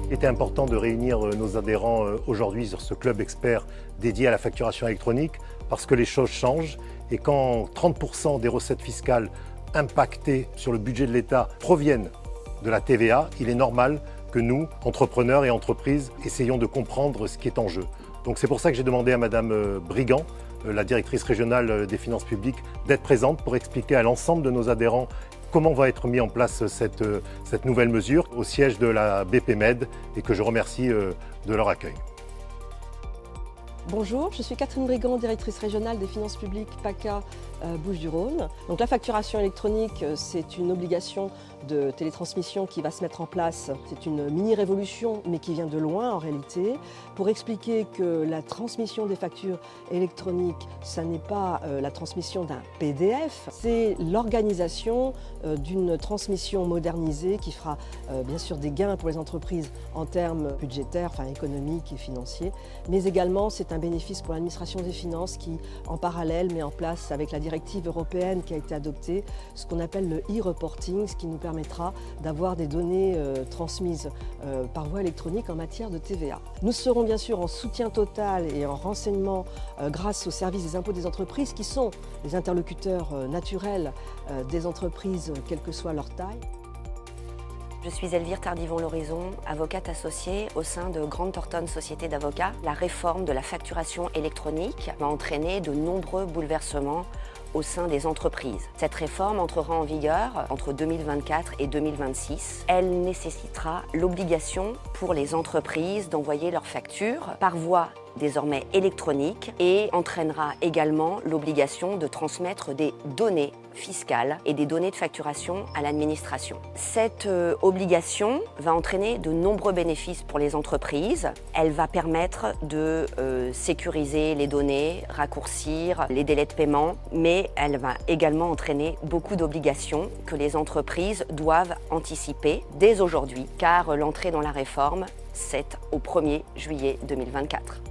Il était important de réunir nos adhérents aujourd'hui sur ce club expert dédié à la facturation électronique parce que les choses changent et quand 30% des recettes fiscales impactées sur le budget de l'État proviennent de la TVA, il est normal que nous, entrepreneurs et entreprises, essayons de comprendre ce qui est en jeu. Donc c'est pour ça que j'ai demandé à Madame Brigand, la directrice régionale des finances publiques, d'être présente pour expliquer à l'ensemble de nos adhérents comment va être mis en place cette nouvelle mesure au siège de la BPMed et que je remercie de leur accueil. Bonjour, je suis Catherine Brigand, directrice régionale des finances publiques PACA Bouches-du-Rhône. Donc la facturation électronique, c'est une obligation de télétransmission qui va se mettre en place. C'est une mini-révolution, mais qui vient de loin en réalité, pour expliquer que la transmission des factures électroniques, ça n'est pas la transmission d'un PDF, c'est l'organisation d'une transmission modernisée qui fera bien sûr des gains pour les entreprises en termes budgétaires, enfin économiques et financiers, mais également c'est un bénéfice pour l'administration des finances qui, en parallèle, met en place avec la directive européenne qui a été adoptée, ce qu'on appelle le e-reporting, ce qui nous permettra d'avoir des données transmises par voie électronique en matière de TVA. Nous serons bien sûr en soutien total et en renseignement grâce au service des impôts des entreprises qui sont les interlocuteurs naturels des entreprises, quelle que soit leur taille. Je suis Elvire Tardivon-Lorizon, avocate associée au sein de Grant Thornton Société d'avocats. La réforme de la facturation électronique va entraîner de nombreux bouleversements au sein des entreprises. Cette réforme entrera en vigueur entre 2024 et 2026. Elle nécessitera l'obligation pour les entreprises d'envoyer leurs factures par voie désormais électronique et entraînera également l'obligation de transmettre des données fiscales et des données de facturation à l'administration. Cette obligation va entraîner de nombreux bénéfices pour les entreprises. Elle va permettre de sécuriser les données, raccourcir les délais de paiement, mais elle va également entraîner beaucoup d'obligations que les entreprises doivent anticiper dès aujourd'hui, car l'entrée dans la réforme, c'est au 1er juillet 2024.